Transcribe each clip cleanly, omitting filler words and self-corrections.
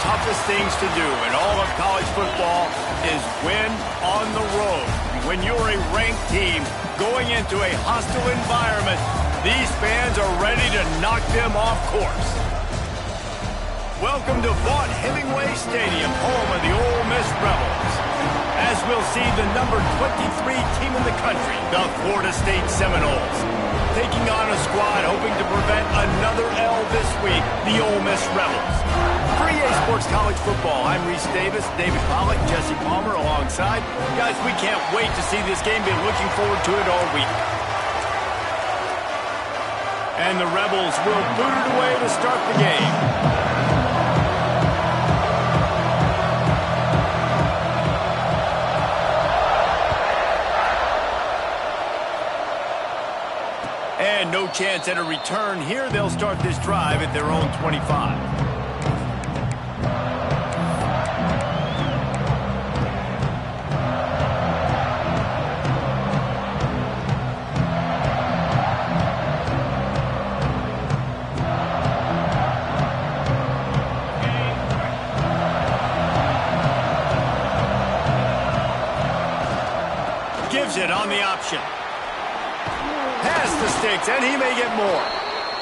toughest things to do in all of college football is win on the road. When you're a ranked team going into a hostile environment, these fans are ready to knock them off course. Welcome to Vaught Hemingway Stadium, home of the Ole Miss Rebels. As we'll see the number 23 team in the country, the Florida State Seminoles, taking on a squad hoping to prevent another L this week, the Ole Miss Rebels. For EA Sports College Football, I'm Reese Davis, David Pollack, Jesse Palmer alongside. Guys, we can't wait to see this game. Been looking forward to it all week. And the Rebels will boot it away to start the game. And no chance at a return here. They'll start this drive at their own 25. Gives it on the option. Past the sticks, and he may get more.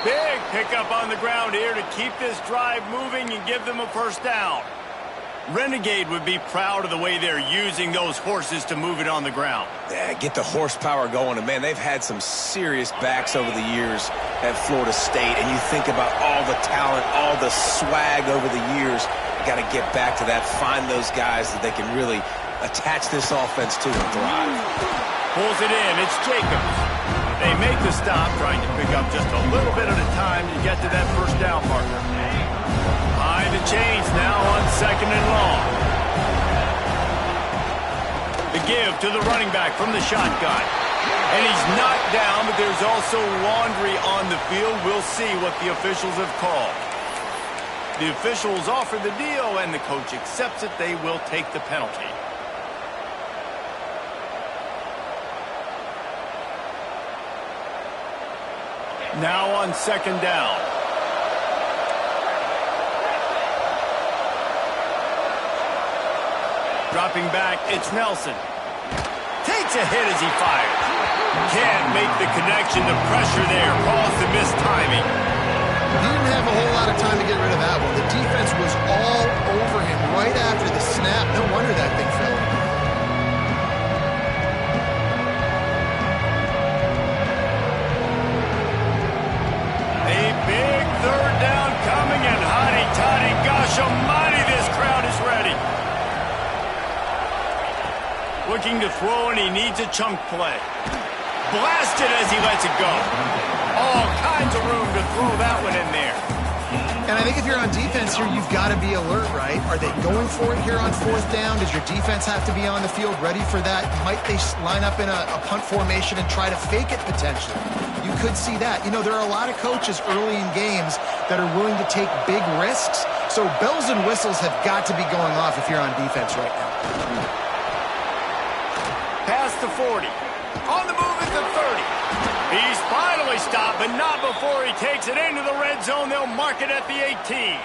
Big pickup on the ground here to keep this drive moving and give them a first down. Renegade would be proud of the way they're using those horses to move it on the ground. Yeah, get the horsepower going. And, man, they've had some serious backs over the years at Florida State. And you think about all the talent, all the swag over the years. You got to get back to that, find those guys that they can really attach this offense to and thrive. Pulls it in. It's Jacobs. They make the stop, trying to pick up just a little bit at a time to get to that first down marker. Behind the chains now on second and long. The give to the running back from the shotgun. And he's knocked down, but there's also laundry on the field. We'll see what the officials have called. The officials offer the deal, and the coach accepts it. They will take the penalty. Now on second down. Dropping back, it's Nelson. Takes a hit as he fires. Can't make the connection. The pressure there caused the missed timing. He didn't have a whole lot of time to get rid of that one. The defense was all over him right after the snap. No wonder that thing fell. Big third down coming, and hotty-toddy, gosh almighty, this crowd is ready. Looking to throw, and he needs a chunk play. Blasted as he lets it go. All kinds of room to throw that one in there. And I think if you're on defense here, you've got to be alert, right? Are they going for it here on fourth down? Does your defense have to be on the field ready for that? Might they line up in a punt formation and try to fake it potentially? You could see that. You know, there are a lot of coaches early in games that are willing to take big risks. So bells and whistles have got to be going off if you're on defense right now. Past the 40. On the move at the 30. He's finally stopped, but not before he takes it into the red zone. They'll mark it at the 18.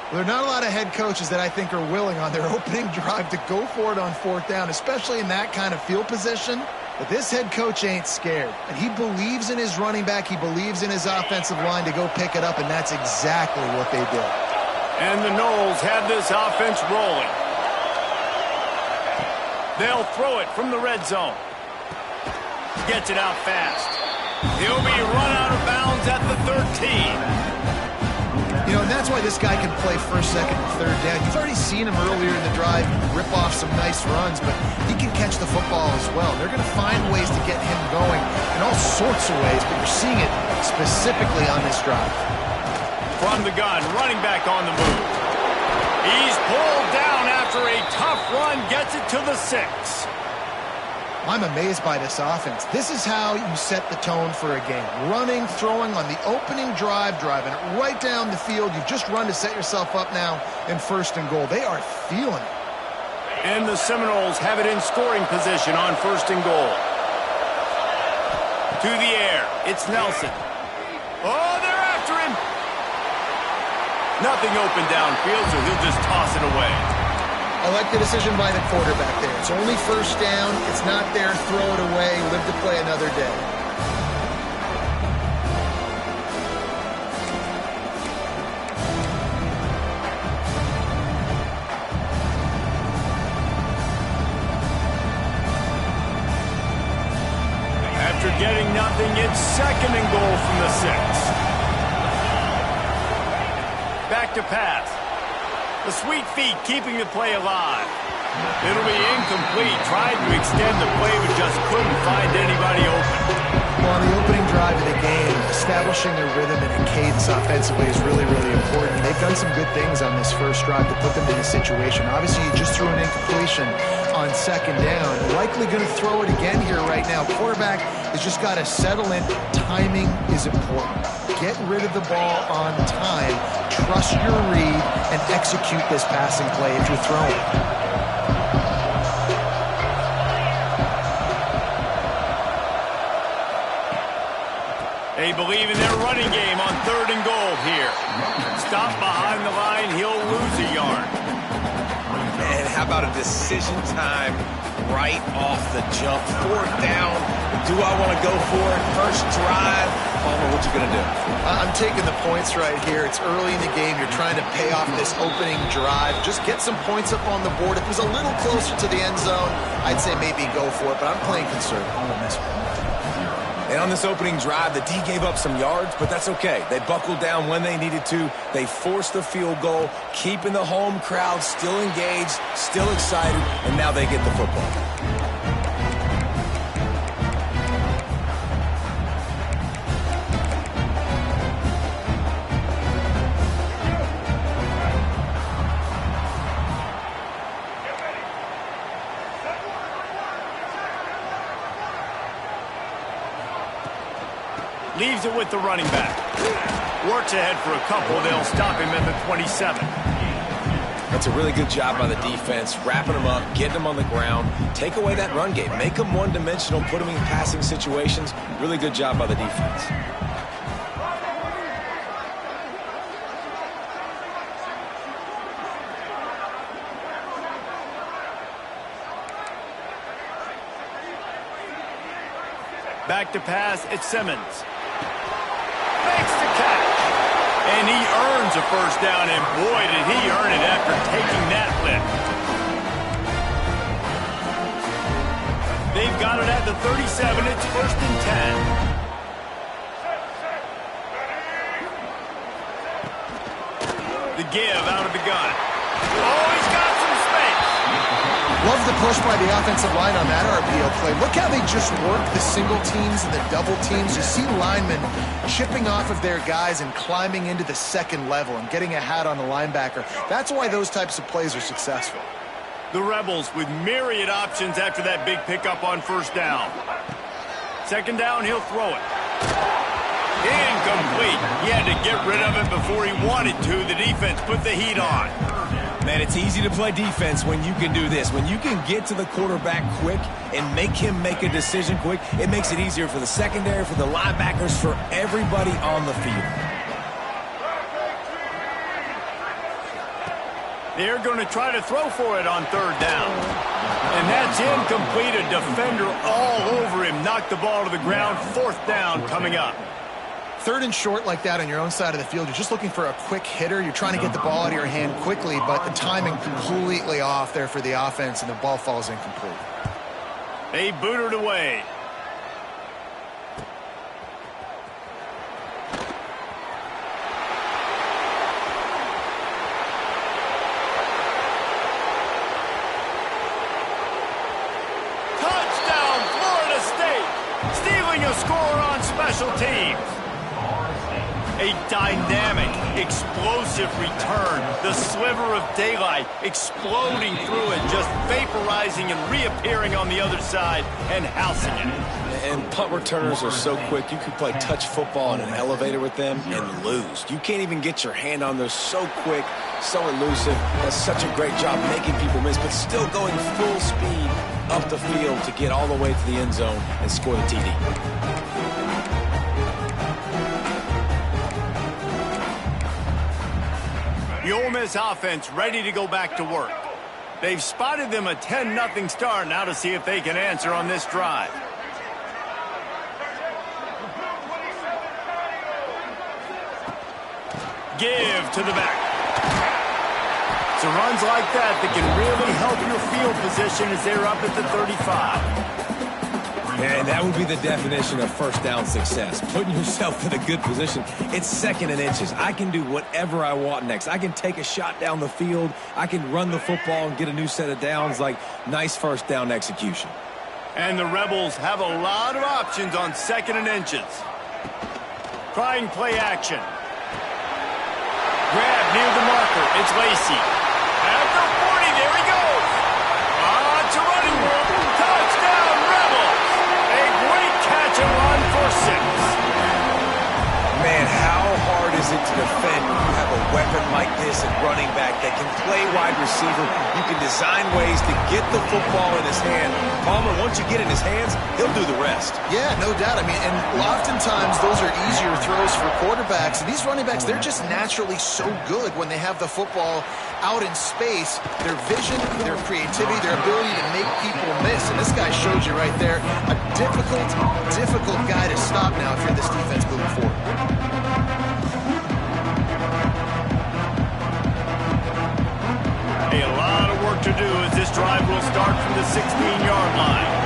Well, there are not a lot of head coaches that I think are willing on their opening drive to go for it on fourth down, especially in that kind of field position. But this head coach ain't scared. And he believes in his running back. He believes in his offensive line to go pick it up, and that's exactly what they did. And the Noles have this offense rolling. They'll throw it from the red zone. Gets it out fast. He'll be run out of bounds at the 13. You know, and that's why this guy can play first, second, and third down. You've already seen him earlier in the drive rip off some nice runs, but he can catch the football as well. They're going to find ways to get him going in all sorts of ways, but you're seeing it specifically on this drive. From the gun, running back on the move. He's pulled down after a tough run, gets it to the 6. I'm amazed by this offense. This is how you set the tone for a game. Running, throwing on the opening drive, driving it right down the field. You've just run to set yourself up now in first and goal. They are feeling it. And the Seminoles have it in scoring position on first and goal. To the air, it's Nelson. Oh, they're after him. Nothing open downfield, so he'll just toss it away. I like the decision by the quarterback there. It's only first down. It's not there. Throw it away. Live to play another day. After getting nothing, it's 2nd and goal from the 6. Back to pass. The sweet feet keeping the play alive. It'll be incomplete. Tried to extend the play, but just couldn't find anybody open. Well, on the opening drive of the game, establishing a rhythm and a cadence offensively is really, really important. They've done some good things on this first drive to put them in a situation. Obviously, you just threw an incompletion on 2nd down. Likely going to throw it again here right now. Quarterback has just got to settle in. Timing is important. Get rid of the ball on time. Trust your read and execute this passing play if you're throwing. They believe in their running game on 3rd and goal here. Stop behind the line, he'll lose a yard. Man, how about a decision time right off the jump? 4th down. Do I want to go for it? First drive. Palmer, what you going to do? I'm taking the points right here. It's early in the game. You're trying to pay off this opening drive. Just get some points up on the board. If it was a little closer to the end zone, I'd say maybe go for it, but I'm playing conservative on this one. And on this opening drive, the D gave up some yards, but that's okay. They buckled down when they needed to. They forced the field goal, keeping the home crowd still engaged, still excited, and now they get the football. Leaves it with the running back. Works ahead for a couple. They'll stop him at the 27. That's a really good job by the defense, wrapping them up, getting them on the ground, take away that run game, make them one-dimensional, put them in passing situations. Really good job by the defense. Back to pass, it's Simmons. Makes the catch. And he earns a first down, and boy, did he earn it after taking that lift. They've got it at the 37. It's 1st and 10. The give out of the gun. Oh, he's got some space. Love the push by the offensive line on that RPO play. Look how they just work the single teams and the double teams. You see linemen chipping off of their guys and climbing into the 2nd level and getting a hat on the linebacker. That's why those types of plays are successful. The Rebels with myriad options after that big pickup on 1st down. 2nd down, he'll throw it. Incomplete. He had to get rid of it before he wanted to. The defense put the heat on. Man, it's easy to play defense when you can do this. When you can get to the quarterback quick and make him make a decision quick, it makes it easier for the secondary, for the linebackers, for everybody on the field. They're going to try to throw for it on 3rd down. And that's incomplete. A defender all over him. Knocked the ball to the ground. 4th down coming up. 3rd and short like that on your own side of the field, you're just looking for a quick hitter. You're trying to get the ball out of your hand quickly, but the timing completely off there for the offense, and the ball falls incomplete. They boot it away. Touchdown, Florida State! Stealing a score on special teams. A dynamic, explosive return. The sliver of daylight exploding through it, just vaporizing and reappearing on the other side and housing it. And punt returners are so quick. You can play touch football in an elevator with them and lose. You can't even get your hand on those. So quick, so elusive. Does such a great job making people miss, but still going full speed up the field to get all the way to the end zone and score the TD. The Ole Miss offense ready to go back to work. They've spotted them a 10-0 start now to see if they can answer on this drive. Give to the back. So runs like that can really help your field position as they're up at the 35. And that would be the definition of first down success. Putting yourself in a good position. It's 2nd and inches. I can do whatever I want next. I can take a shot down the field. I can run the football and get a new set of downs. Like, nice first down execution. And the Rebels have a lot of options on 2nd and inches. Trying play action. Grab near the marker. It's Lacy. At the 40, there he goes. It's a running room. Touchdown, Rebels. A great catch and run for 6. Man, how hard is it to defend when you have a weapon like this at running back that can play wide receiver? You can design ways to get the football in his hand. Palmer, once you get in his hands, he'll do the rest. Yeah, no doubt. I mean, and oftentimes those are easier throws for quarterbacks. And these running backs, they're just naturally so good when they have the football out in space. Their vision, their creativity, their ability to make people miss. And this guy showed you right there, a difficult guy to stop now if you're this defense moving forward. A lot of work to do as this drive will start from the 16-yard line.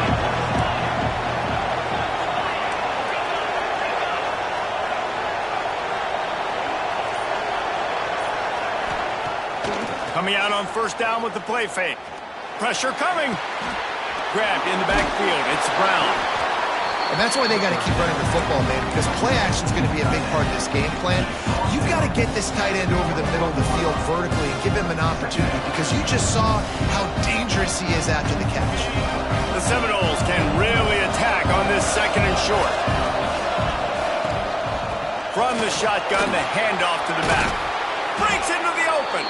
Coming out on first down with the play fake. Pressure coming. Grabbed in the backfield. It's Brown. And that's why they got to keep running the football, man, because play action is going to be a big part of this game plan. You've got to get this tight end over the middle of the field vertically and give him an opportunity, because you just saw how dangerous he is after the catch. The Seminoles can really attack on this 2nd and short. From the shotgun, the handoff to the back. Breaks into the open.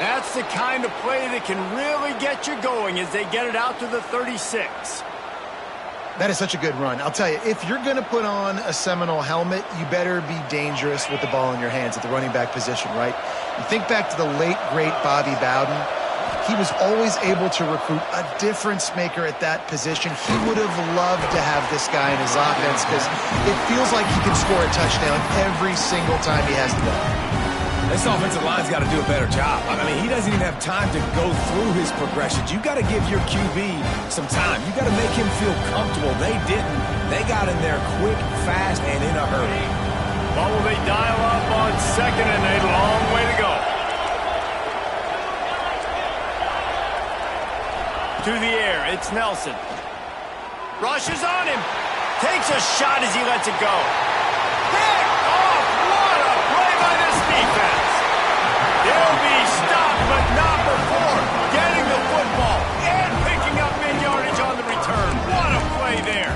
That's the kind of play that can really get you going as they get it out to the 36. That is such a good run. I'll tell you, if you're going to put on a Seminole helmet, you better be dangerous with the ball in your hands at the running back position, right? You think back to the late, great Bobby Bowden. He was always able to recruit a difference maker at that position. He would have loved to have this guy in his offense because it feels like he can score a touchdown every single time he has the ball. This offensive line's got to do a better job. I mean, he doesn't even have time to go through his progressions. You got to give your QB some time. You got to make him feel comfortable. They didn't. They got in there quick, fast, and in a hurry. Well, will they dial up on 2nd and a long way to go? To the air, it's Nelson. Rushes on him. Takes a shot as he lets it go. Picked off. What a play by this defense. They'll be stopped, but not before getting the football and picking up mid-yardage on the return. What a play there.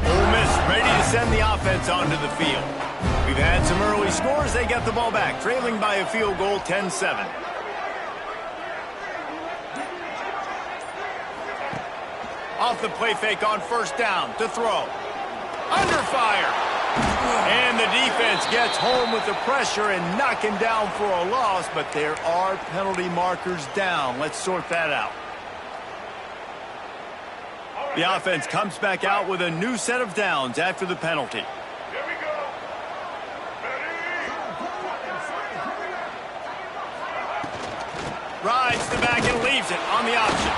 Ole Miss ready to send the offense onto the field. We've had some early scores. They get the ball back, trailing by a field goal, 10-7. Off the play fake on first down to throw. Under fire. And the defense gets home with the pressure and knock him down for a loss, but there are penalty markers down. Let's sort that out. The offense comes back out with a new set of downs after the penalty. Rides the back and leaves it on the option.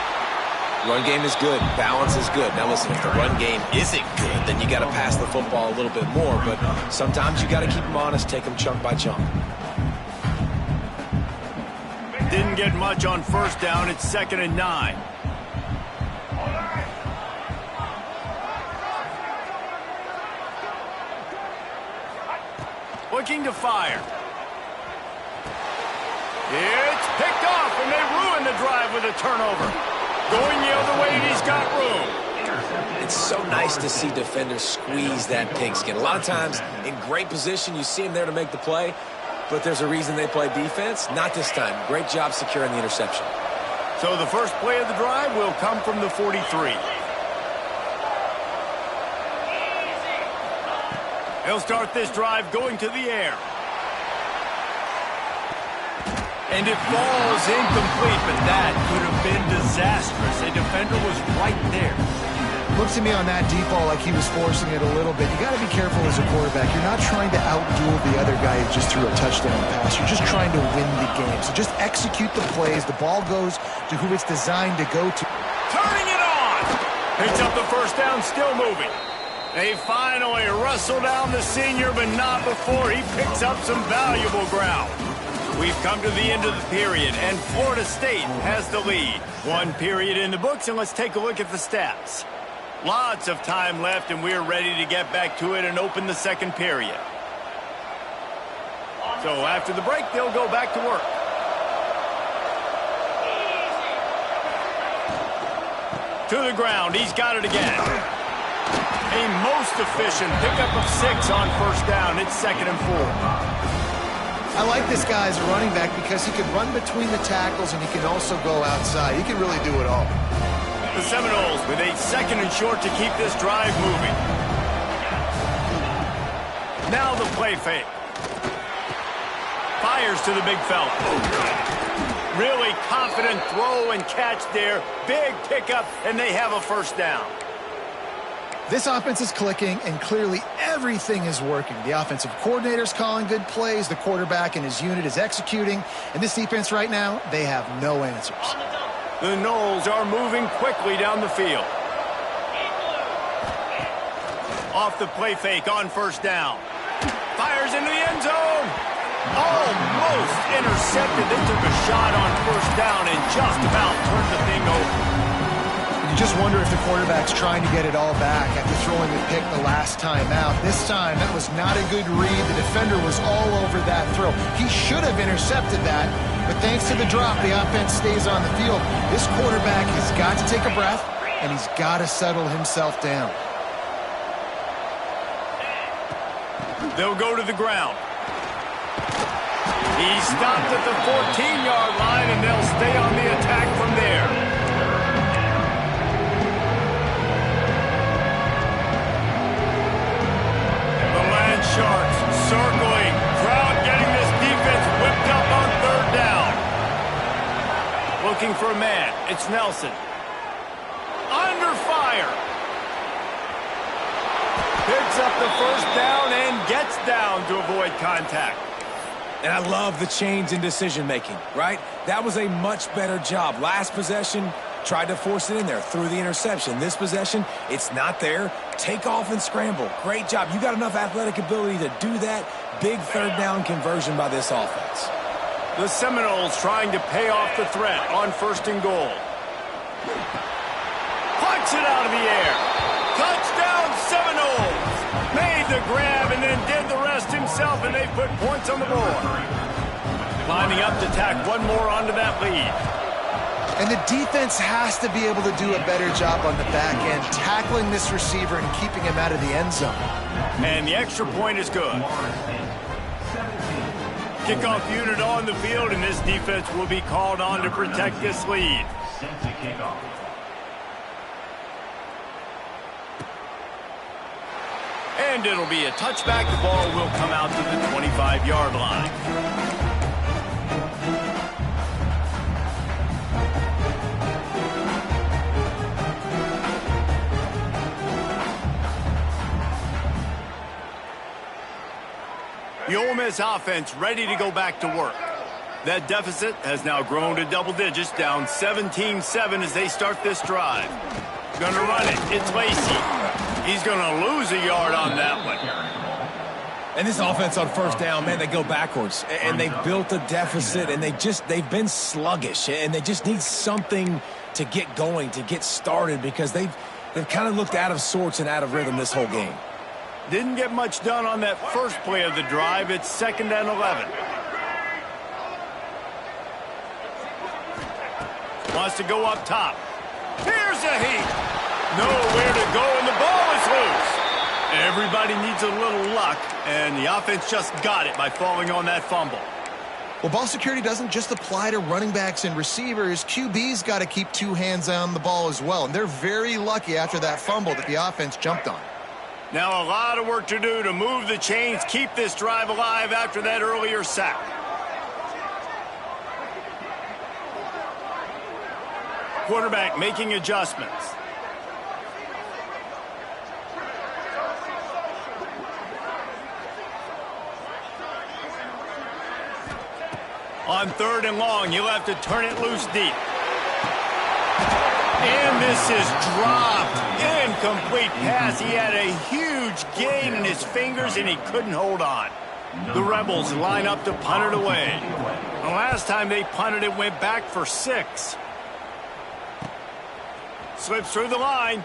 Run game is good. Balance is good. Now listen, if the run game isn't good, then you got to pass the football a little bit more. But sometimes you got to keep them honest, take them chunk by chunk. Didn't get much on first down. It's 2nd and 9. Looking to fire. It's picked off, and they ruin the drive with a turnover. Going the other way, and he's got room. It's so nice to see defenders squeeze that pigskin. A lot of times, in great position, you see them there to make the play, but there's a reason they play defense. Not this time. Great job securing the interception. So the first play of the drive will come from the 43. He'll start this drive going to the air. And it falls incomplete, but that could have been disastrous. A defender was right there. Looks to me on that deep ball like he was forcing it a little bit. You got to be careful as a quarterback. You're not trying to outduel the other guy who just threw a touchdown pass. You're just trying to win the game. So just execute the plays. The ball goes to who it's designed to go to. Turning it on! Picks up the first down, still moving. They finally wrestle down the senior, but not before he picks up some valuable ground. We've come to the end of the period, and Florida State has the lead. One period in the books, and let's take a look at the stats. Lots of time left, and we're ready to get back to it and open the second period. So after the break, they'll go back to work. To the ground, he's got it again. A most efficient pickup of 6 on first down. It's 2nd and 4. I like this guy as a running back because he can run between the tackles and he can also go outside. He can really do it all. The Seminoles with a 2nd and short to keep this drive moving. Now the play fake. Fires to the big fella. Really confident throw and catch there. Big pickup, and they have a first down. This offense is clicking, and clearly everything is working. The offensive coordinator's calling good plays. The quarterback and his unit is executing. And this defense right now, they have no answers. The Noles are moving quickly down the field. Off the play fake on first down. Fires into the end zone. Almost intercepted. They took a shot on first down and just about turned the thing over. You just wonder if the quarterback's trying to get it all back after throwing the pick the last time out. This time, that was not a good read. The defender was all over that throw. He should have intercepted that, but thanks to the drop, the offense stays on the field. This quarterback has got to take a breath, and he's got to settle himself down. They'll go to the ground. He stopped at the 14-yard line, and they'll stay on the attack from there. Sharks circling. Crowd getting this defense whipped up on third down. Looking for a man. It's Nelson. Under fire. Picks up the first down and gets down to avoid contact. And I love the change in decision-making, right? That was a much better job. Last possession, tried to force it in there, threw the interception. This possession, it's not there. Take off and scramble. Great job. You got enough athletic ability to do that. Big third down conversion by this offense. The Seminoles trying to pay off the threat on 1st and goal. Punch it out of the air. Touchdown Seminoles. Made the grab and then did the rest himself, and they put points on the board. Lining up to tack one more onto that lead. And the defense has to be able to do a better job on the back end, tackling this receiver and keeping him out of the end zone. And the extra point is good. Kickoff unit on the field, and this defense will be called on to protect this lead. And it'll be a touchback. The ball will come out to the 25-yard line. The Ole Miss offense ready to go back to work. That deficit has now grown to double digits, down 17-7 as they start this drive. Going to run it. It's Lacey. He's going to lose a yard on that one. And this offense on first down, man, they go backwards. And they built a deficit, and they've been sluggish. And they just need something to get going, to get started, because they've kind of looked out of sorts and out of rhythm this whole game. Didn't get much done on that first play of the drive. It's 2nd and 11. Wants to go up top. Here's a heat. Nowhere to go, and the ball is loose. Everybody needs a little luck, and the offense just got it by falling on that fumble. Well, ball security doesn't just apply to running backs and receivers. QB's got to keep 2 hands on the ball as well, and they're very lucky after that fumble that the offense jumped on. Now a lot of work to do to move the chains, keep this drive alive after that earlier sack. Quarterback making adjustments. On 3rd and long, you'll have to turn it loose deep. And this is dropped. Incomplete pass. He had a huge gain in his fingers, and he couldn't hold on. The Rebels line up to punt it away. The last time they punted it went back for 6. Slips through the line.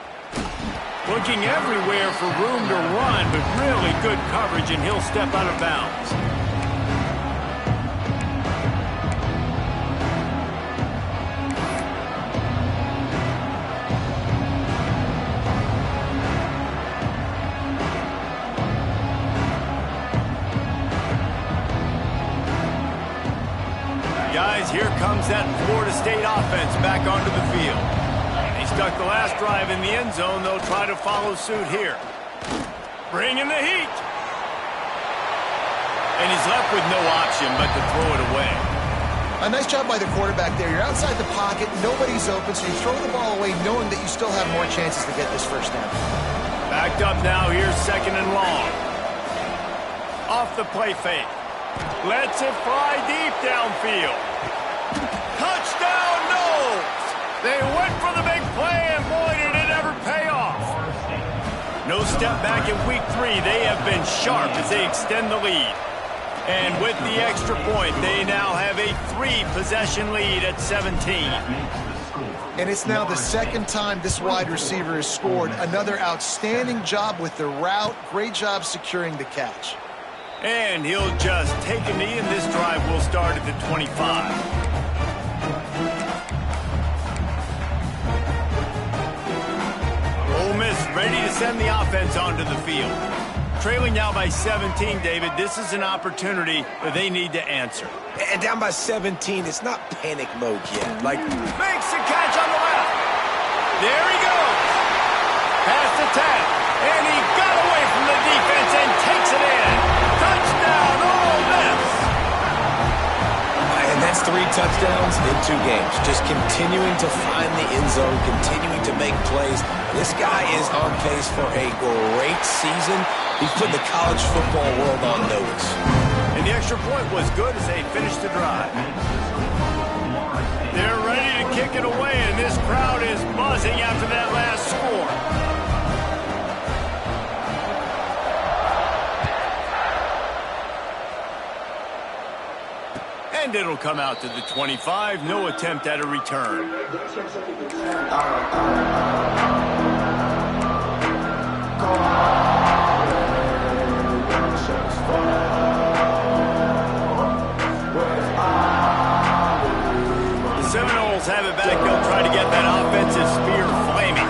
Looking everywhere for room to run, but really good coverage, and he'll step out of bounds. Guys, here comes that Florida State offense back onto the field. They stuck the last drive in the end zone. They'll try to follow suit here. Bring in the heat. And he's left with no option but to throw it away. A nice job by the quarterback there. You're outside the pocket. Nobody's open, so you throw the ball away knowing that you still have more chances to get this first down. Backed up now. Here's 2nd and long. Off the play fake. Lets it fly deep downfield. Touchdown, Noles! They went for the big play, and boy, did it ever pay off. No step back in week 3. They have been sharp as they extend the lead. And with the extra point, they now have a 3-possession lead at 17. And it's now the 2nd time this wide receiver has scored. Another outstanding job with the route. Great job securing the catch. And he'll just take a knee, and this drive will start at the 25. Ole Miss ready to send the offense onto the field. Trailing now by 17, David. This is an opportunity that they need to answer. And down by 17, it's not panic mode yet. Makes the catch on the left. There he goes. Past the 10. And he got away from the defense and takes it in. Touchdown, Ole Miss. And that's 3 touchdowns in 2 games. Just continuing to find the end zone, continuing to make plays. This guy is on pace for a great season. He's putting the college football world on notice. And the extra point was good as they finished the drive. They're ready to kick it away, and this crowd is buzzing after that last score. And it'll come out to the 25. No attempt at a return. The Seminoles have it back. They'll try to get that offensive spear flaming.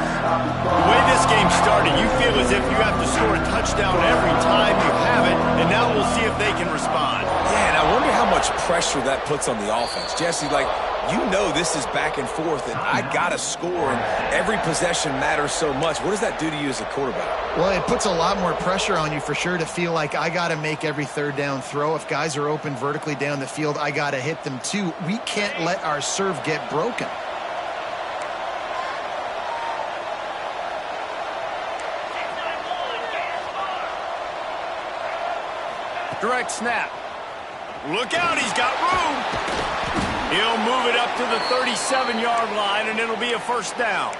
The way this game started, you feel as if you have to score a touchdown every time you have it, and now we'll see if they can respond. Yeah, and I wonder how much pressure that puts on the offense. Jesse, you know this is back and forth, and I got to score, and every possession matters so much. What does that do to you as a quarterback? Well, it puts a lot more pressure on you for sure to feel like I got to make every 3rd down throw. If guys are open vertically down the field, I got to hit them too. We can't let our serve get broken. Direct snap. Look out, he's got room. He'll move it up to the 37-yard line, and it'll be a 1st down.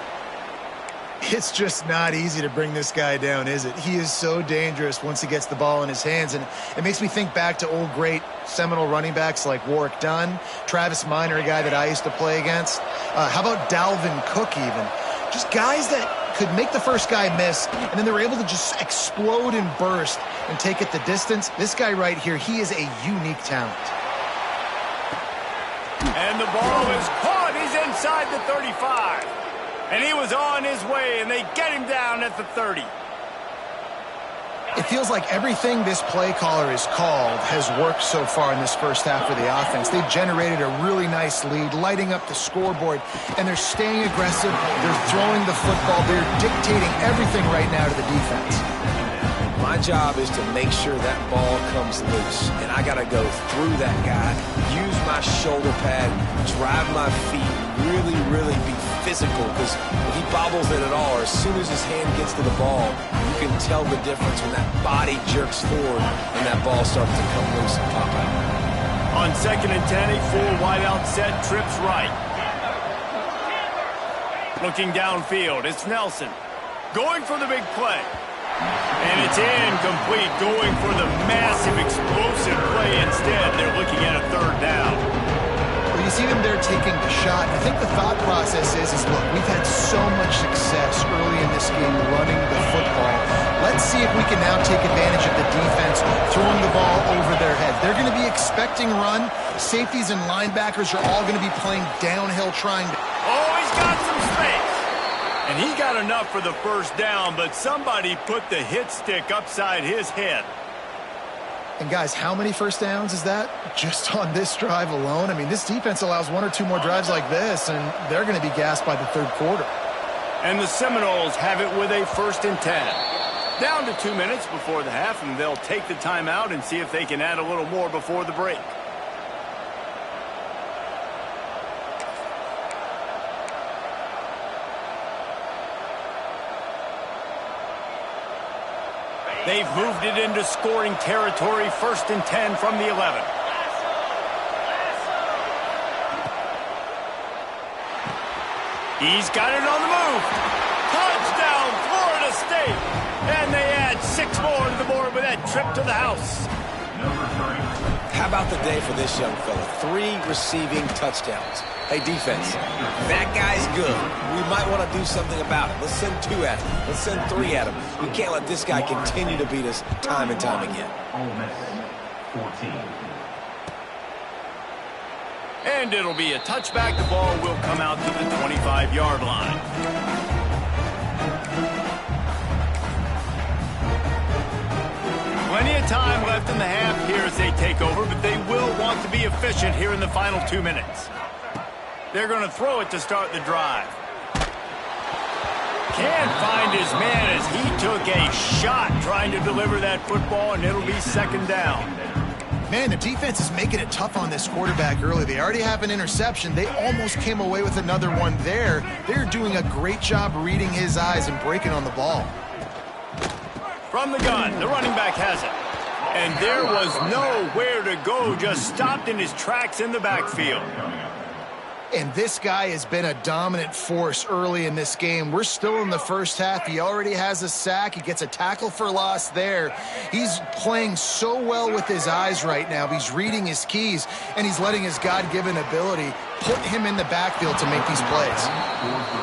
It's just not easy to bring this guy down, is it? He is so dangerous once he gets the ball in his hands, and it makes me think back to old great Seminole running backs like Warwick Dunn, Travis Minor, a guy that I used to play against. How about Dalvin Cook even? Just guys that could make the first guy miss, and then they were able to just explode and burst and take it the distance. This guy right here, he is a unique talent. And the ball is caught. He's inside the 35. And he was on his way, and they get him down at the 30. It feels like everything this play caller has called has worked so far in this first half for the offense. They've generated a really nice lead, lighting up the scoreboard, and they're staying aggressive. They're throwing the football. They're dictating everything right now to the defense. My job is to make sure that ball comes loose, and I got to go through that guy, use my shoulder pad, drive my feet, really be physical, because if he bobbles it at all, or as soon as his hand gets to the ball, you can tell the difference when that body jerks forward and that ball starts to come loose and pop out. On 2nd and 10, a full wideout set, trips right. Looking downfield, it's Nelson. Going for the big play. And it's incomplete, going for the massive, explosive play instead. They're looking at a 3rd down. Well, you see them there taking the shot. I think the thought process is look, we've had so much success early in this game running the football. Let's see if we can now take advantage of the defense throwing the ball over their heads. They're going to be expecting run. Safeties and linebackers are all going to be playing downhill trying to... Oh, he's got some space. And he got enough for the 1st down, but somebody put the hit stick upside his head. And guys, how many 1st downs is that just on this drive alone? I mean, this defense allows 1 or 2 more drives like this, and they're going to be gassed by the 3rd quarter. And the Seminoles have it with a 1st and 10. Down to 2 minutes before the half, and they'll take the timeout and see if they can add a little more before the break. They've moved it into scoring territory, 1st and 10 from the 11. He's got it on the move. Touchdown, Florida State. And they add 6 more to the board with that trip to the house. How about the day for this young fella? 3 receiving touchdowns. Hey, defense, that guy's good. We might want to do something about it. Let's send 2 at him. Let's send 3 at him. We can't let this guy continue to beat us time and time again. Ole Miss, 14. And it'll be a touchback. The ball will come out to the 25-yard line. Plenty of time left in the half here as they take over, but they will want to be efficient here in the final 2 minutes. They're going to throw it to start the drive. Can't find his man as he took a shot trying to deliver that football, and it'll be 2nd down. Man, the defense is making it tough on this quarterback early. They already have an interception. They almost came away with another one there. They're doing a great job reading his eyes and breaking on the ball. From the gun, the running back has it. And there was nowhere to go, just stopped in his tracks in the backfield. And this guy has been a dominant force early in this game. We're still in the 1st half. He already has a sack. He gets a tackle for loss there. He's playing so well with his eyes right now. He's reading his keys, and he's letting his God-given ability put him in the backfield to make these plays.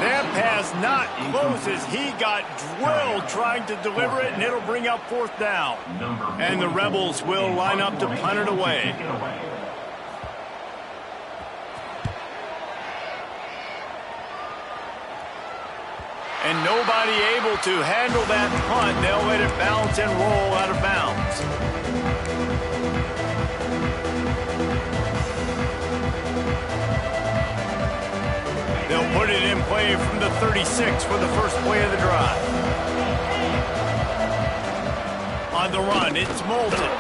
That pass not close as he got drilled trying to deliver it, and it'll bring up 4th down. And the Rebels will line up to punt it away. And nobody able to handle that punt. They'll let it bounce and roll out of bounds. They'll put it in play from the 36 for the first play of the drive. On the run, it's Moulton.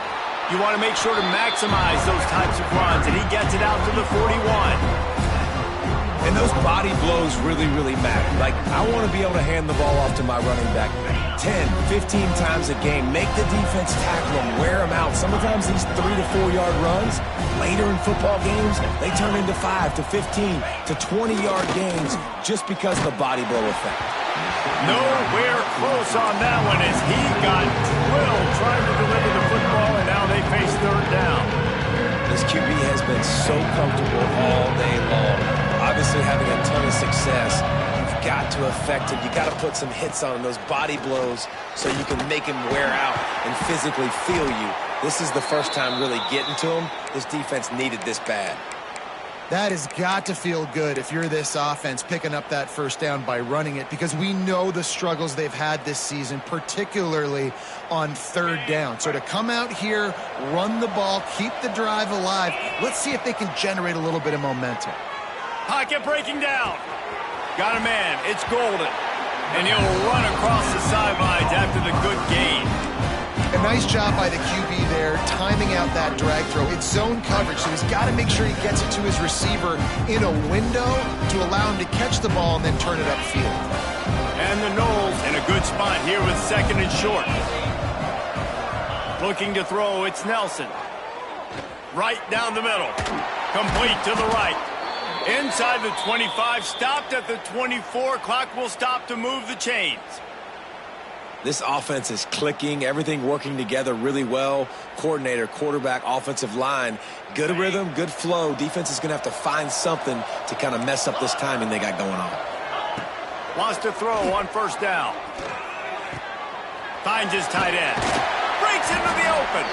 You want to make sure to maximize those types of runs, and he gets it out to the 41. And those body blows really matter. Like, I want to be able to hand the ball off to my running back 10, 15 times a game. Make the defense tackle him, wear him out. Sometimes these 3 to 4 yard runs, later in football games, they turn into 5 to 15 to 20 yard gains just because of the body blow effect. Nowhere close on that one as he got drilled trying to deliver the football, and now they face 3rd down. This QB has been so comfortable all day long. Obviously having a ton of success. You've got to affect him. You've got to put some hits on him, those body blows, so you can make him wear out and physically feel you. This is the first time really getting to him. This defense needed this bad. That has got to feel good if you're this offense picking up that first down by running it, because we know the struggles they've had this season, particularly on third down. So to come out here, run the ball, keep the drive alive, let's see if they can generate a little bit of momentum. Pocket breaking down. Got a man. It's Golden. And he'll run across the sidelines after the good gain. A nice job by the QB there, timing out that drag throw. It's zone coverage, so he's got to make sure he gets it to his receiver in a window to allow him to catch the ball and then turn it upfield. And the Noles in a good spot here with second and short. Looking to throw, it's Nelson. Right down the middle. Complete to the right. Inside the 25, stopped at the 24. Clock will stop to move the chains. This offense is clicking, everything working together really well. Coordinator, quarterback, offensive line, good rhythm, good flow. Defense is going to have to find something to kind of mess up this timing they got going on. Wants to throw on first down. Finds his tight end. Breaks into the open.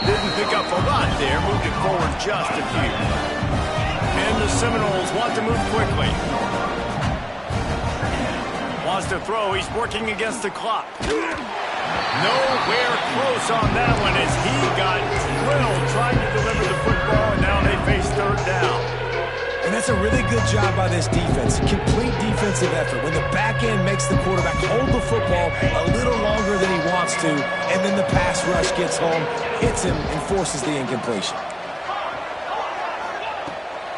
Didn't pick up a lot there, moved it forward just a few. And the Seminoles want to move quickly. Wants to throw. He's working against the clock. Nowhere close on that one as he got drilled trying to deliver the football, and now they face third down. And that's a really good job by this defense. Complete defensive effort. When the back end makes the quarterback hold the football a little longer than he wants to, and then the pass rush gets home, hits him, and forces the incompletion.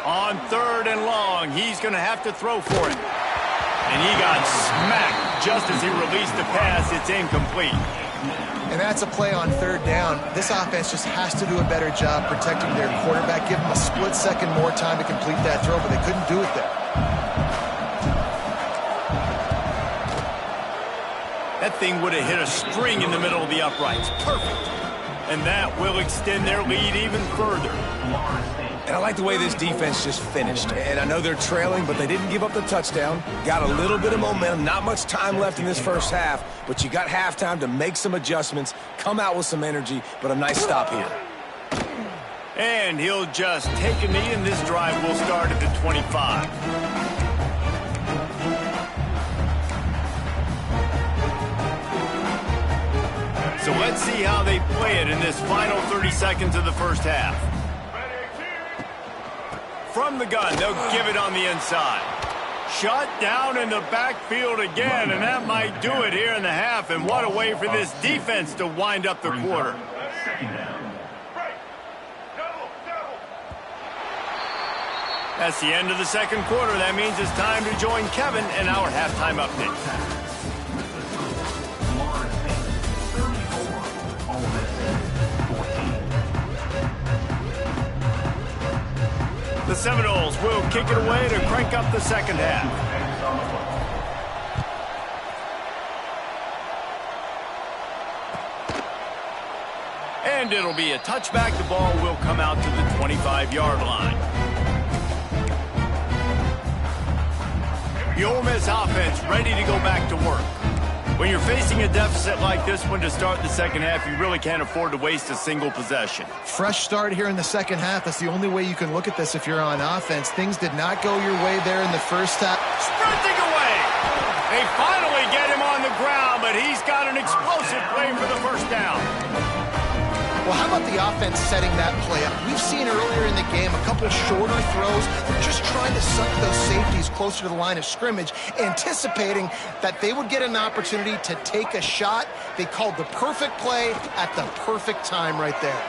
On third and long, he's going to have to throw for it. And he got smacked just as he released the pass. It's incomplete. And that's a play on third down. This offense just has to do a better job protecting their quarterback. Give them a split second more time to complete that throw, but they couldn't do it there. That thing would have hit a string in the middle of the uprights. Perfect. And that will extend their lead even further. And I like the way this defense just finished. And I know they're trailing, but they didn't give up the touchdown. Got a little bit of momentum. Not much time left in this first half, but you got halftime to make some adjustments, come out with some energy, but a nice stop here. And he'll just take a knee, and this drive will start at the 25. So let's see how they play it in this final 30 seconds of the first half. From the gun, they'll give it on the inside. Shut down in the backfield again, and that might do it here in the half. And what a way for this defense to wind up the quarter. That's the end of the second quarter. That means it's time to join Kevin in our halftime update. The Seminoles will kick it away to crank up the second half. And it'll be a touchback. The ball will come out to the 25-yard line. The Ole Miss offense ready to go back to work. When you're facing a deficit like this one to start the second half, you really can't afford to waste a single possession. Fresh start here in the second half. That's the only way you can look at this if you're on offense. Things did not go your way there in the first half. Sprinting away! They finally get him on the ground, but he's got an explosive play for the first down. Well, how about the offense setting that play up? We've seen earlier in the game a couple shorter throws. They're just trying to suck those safeties closer to the line of scrimmage, anticipating that they would get an opportunity to take a shot. They called the perfect play at the perfect time right there.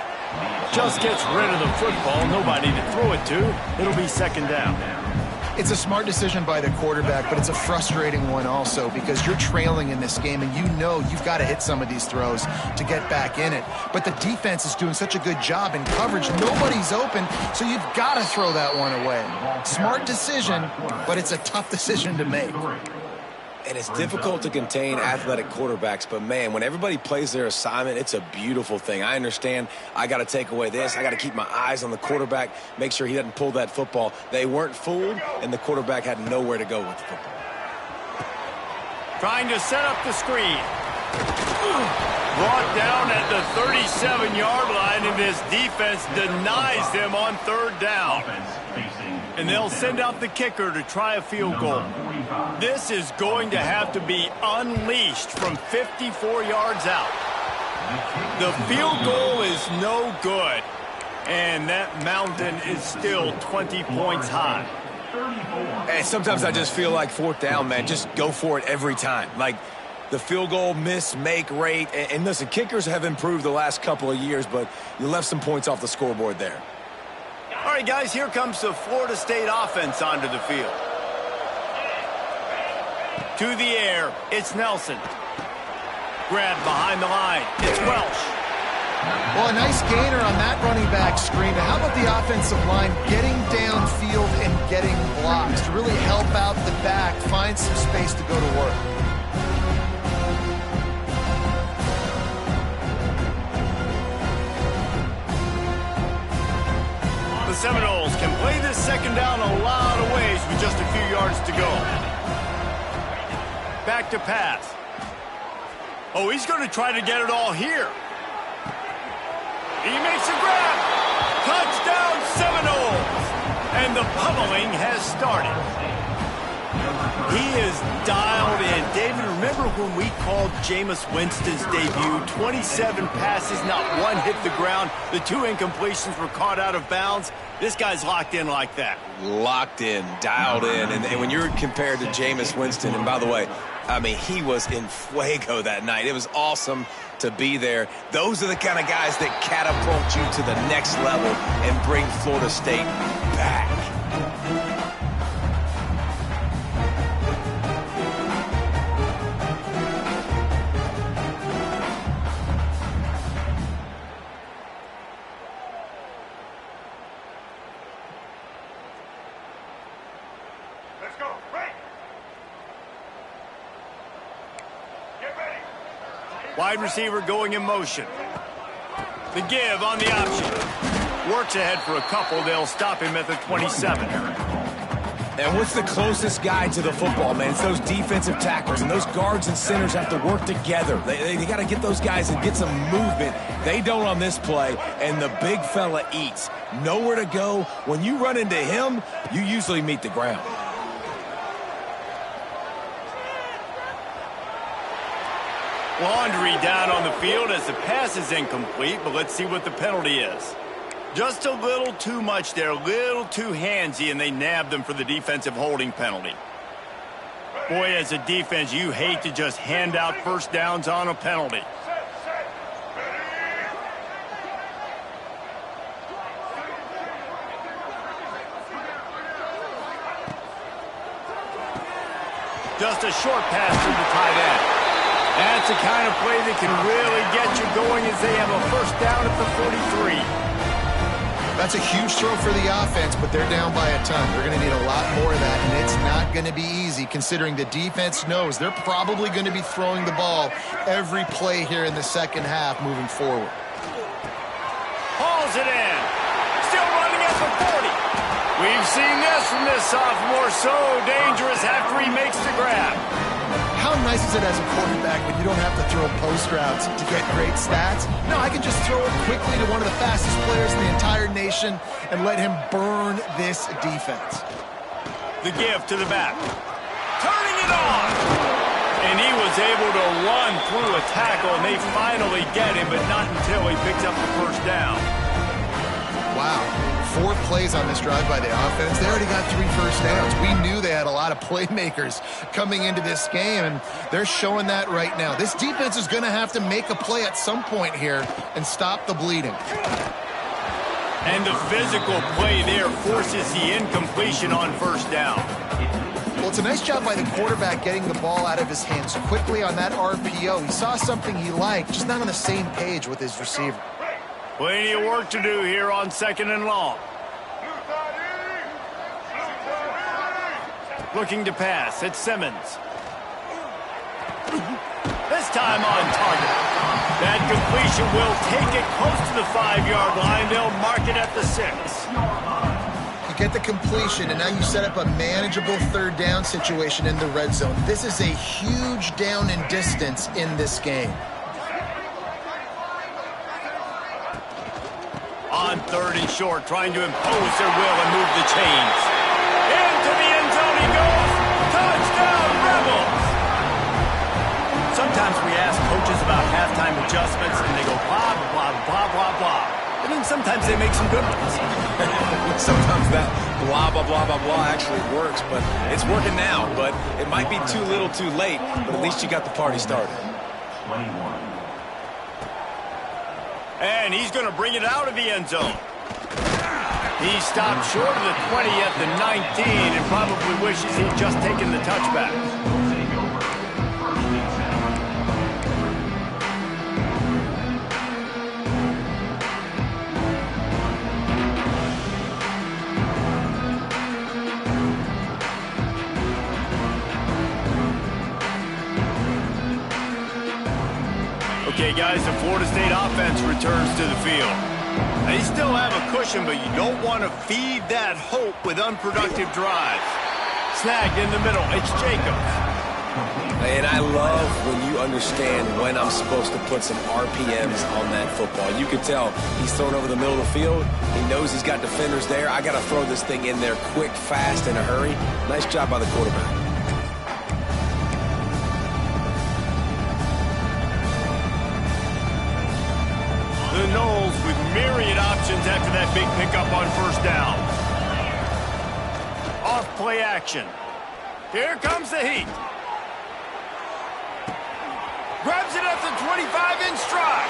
Just gets rid of the football. Nobody to throw it to. It'll be second down. It's a smart decision by the quarterback, but it's a frustrating one also because you're trailing in this game and you know you've got to hit some of these throws to get back in it. But the defense is doing such a good job in coverage. Nobody's open, so you've got to throw that one away. Smart decision, but it's a tough decision to make. And it's difficult to contain athletic quarterbacks, but man, when everybody plays their assignment, it's a beautiful thing. I understand I got to take away this. I got to keep my eyes on the quarterback, make sure he doesn't pull that football. They weren't fooled, and the quarterback had nowhere to go with the football. Trying to set up the screen. Brought down at the 37-yard line, and this defense denies them on third down. Offense facing And they'll send out the kicker to try a field goal. This is going to have to be unleashed from 54 yards out. The field goal is no good. And that mountain is still 20 points high. Hey, sometimes I just feel like fourth down, man. Just go for it every time. Like the field goal miss-make rate. And listen, kickers have improved the last couple of years, but you left some points off the scoreboard there. All right, guys, here comes the Florida State offense onto the field. To the air, it's Nelson. Grabbed behind the line, it's Welsh. Well, a nice gainer on that running back screen. But how about the offensive line getting downfield and getting blocks to really help out the back, find some space to go to work? The Seminoles can play this second down a lot of ways with just a few yards to go. Back to pass. Oh, he's going to try to get it all here. He makes a grab. Touchdown, Seminoles. And the pummeling has started. He is dialed in. David, remember when we called Jameis Winston's debut? 27 passes, not one hit the ground. The 2 incompletions were caught out of bounds. This guy's locked in like that. Locked in, dialed in. And when you're compared to Jameis Winston, and by the way, I mean, he was in fuego that night. It was awesome to be there. Those are the kind of guys that catapult you to the next level and bring Florida State back. Wide receiver going in motion. The give on the option. Works ahead for a couple. They'll stop him at the 27. And what's the closest guy to the football, man? It's those defensive tackles, and those guards and centers have to work together. They got to get those guys and get some movement. They don't on this play, and the big fella eats. Nowhere to go. When you run into him, you usually meet the ground. Laundry down on the field as the pass is incomplete, but let's see what the penalty is. Just a little too much there, a little too handsy, and they nabbed them for the defensive holding penalty. Boy, as a defense, you hate to just hand out first downs on a penalty. Just a short pass to the tight end. That's the kind of play that can really get you going as they have a first down at the 43. That's a huge throw for the offense, but they're down by a ton. They're going to need a lot more of that, and it's not going to be easy considering the defense knows they're probably going to be throwing the ball every play here in the second half moving forward. Hauls it in. Still running at the 40. We've seen this from this sophomore, so dangerous after he makes the grab. How nice is it as a quarterback when you don't have to throw post routes to get great stats? No, I can just throw it quickly to one of the fastest players in the entire nation and let him burn this defense. The give to the back. Turning it on. And he was able to run through a tackle, and they finally get him, but not until he picks up the first down. Wow. 4 plays on this drive by the offense. They already got 3 first downs. We knew they had a lot of playmakers coming into this game, and they're showing that right now. This defense is going to have to make a play at some point here and stop the bleeding. And the physical play there forces the incompletion on first down. Well, it's a nice job by the quarterback getting the ball out of his hands quickly on that RPO. He saw something he liked, just not on the same page with his receiver. Plenty of work to do here on second and long. Looking to pass, it's Simmons. This time on target. That completion will take it close to the 5-yard line. They'll mark it at the 6. You get the completion, and now you set up a manageable third down situation in the red zone. This is a huge down in distance in this game. On 3rd and short, trying to impose their will and move the chains. Sometimes we ask coaches about halftime adjustments, and they go blah, blah, blah, blah, blah. And then sometimes they make some good ones. Sometimes that blah, blah, blah, blah, blah actually works, but it's working now. But it might be too little too late, but at least you got the party started. 21. And he's going to bring it out of the end zone. He stopped short of the 20 at the 19 and probably wishes he'd just taken the touchback. Okay, guys, the Florida State offense returns to the field. They still have a cushion, but you don't want to feed that hope with unproductive drives. Snagged in the middle. It's Jacobs. And I love when you understand when I'm supposed to put some RPMs on that football. You can tell he's thrown over the middle of the field. He knows he's got defenders there. I got to throw this thing in there quick, fast, in a hurry. Nice job by the quarterback. The Noles with myriad options after that big pickup on first down. Off play action. Here comes the heat. Grabs it at the 25 in stride.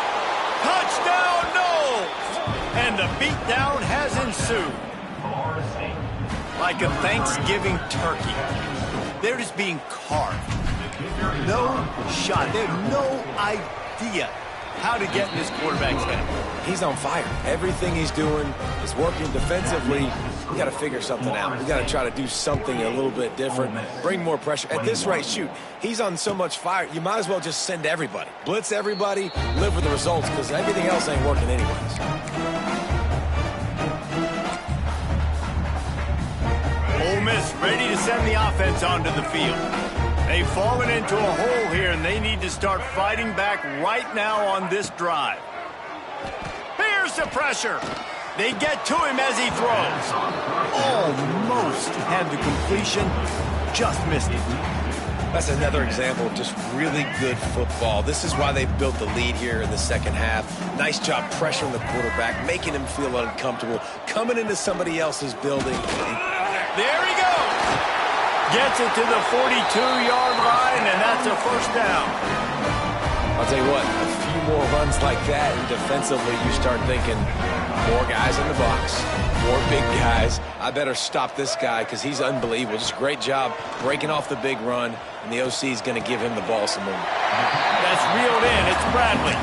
Touchdown Noles! And the beatdown has ensued. Like a Thanksgiving turkey. They're just being carved. No shot. They have no idea how to get in this quarterback's head. He's on fire. Everything he's doing is working defensively. We got to figure something out. We got to try to do something a little bit different, bring more pressure. At this rate, shoot, he's on so much fire, you might as well just send everybody. Blitz everybody, live with the results, because everything else ain't working anyways. Ole Miss ready to send the offense onto the field. They've fallen into a hole here, and they need to start fighting back right now on this drive. Here's the pressure. They get to him as he throws. Almost had the completion, just missed it. That's another example of just really good football. This is why they built the lead here in the second half. Nice job pressuring the quarterback, making him feel uncomfortable, coming into somebody else's building. There he goes. Gets it to the 42-yard line, and that's a first down. I'll tell you what, a few more runs like that, and defensively you start thinking, more guys in the box, more big guys. I better stop this guy because he's unbelievable. Just great job breaking off the big run, and the OC is going to give him the ball some more. That's reeled in. It's Bradley.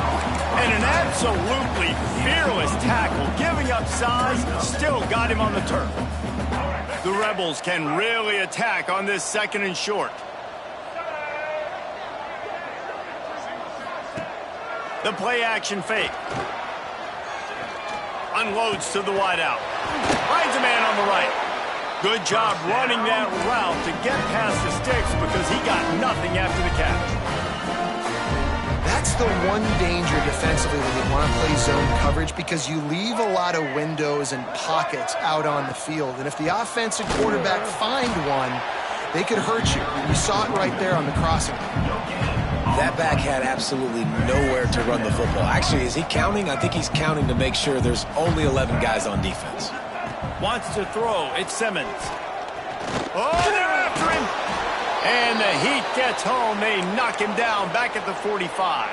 And an absolutely fearless tackle, giving up size, still got him on the turf. The Rebels can really attack on this second and short. The play action fake. Unloads to the wideout. Finds a man on the right. Good job running that route to get past the sticks because he got nothing after the catch. That's the one danger defensively when you want to play zone coverage, because you leave a lot of windows and pockets out on the field. And if the offensive quarterback find one, they could hurt you. You saw it right there on the crossing. That back had absolutely nowhere to run the football. Actually, is he counting? I think he's counting to make sure there's only 11 guys on defense. Wants to throw. It's Simmons. Oh, they're after him. And the Heat gets home. They knock him down back at the 45.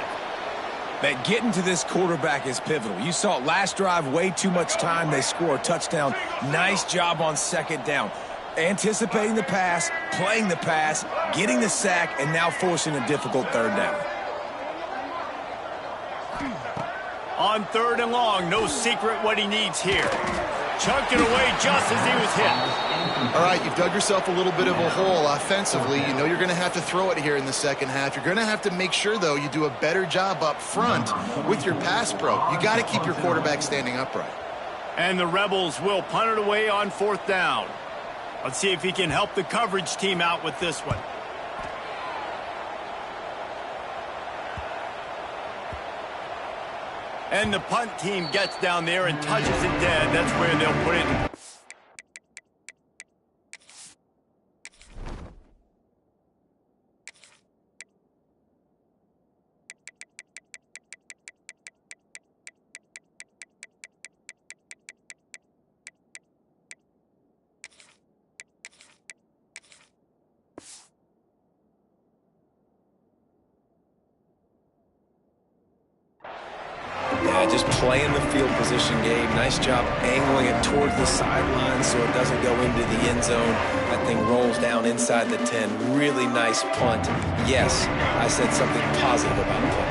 Man, getting to this quarterback is pivotal. You saw it last drive, way too much time. They score a touchdown. Nice job on second down. Anticipating the pass, playing the pass, getting the sack, and now forcing a difficult third down. On third and long, no secret what he needs here. Chunked it away just as he was hit. All right, you've dug yourself a little bit of a hole offensively. You know you're going to have to throw it here in the second half. You're going to have to make sure, though, you do a better job up front with your pass pro. You got to keep your quarterback standing upright. And the Rebels will punt it away on fourth down. Let's see if he can help the coverage team out with this one. And the punt team gets down there and touches it dead. That's where they'll put it. Yeah, just playing the field position game. Nice job angling it towards the sideline so it doesn't go into the end zone. That thing rolls down inside the 10. Really nice punt. Yes, I said something positive about punt.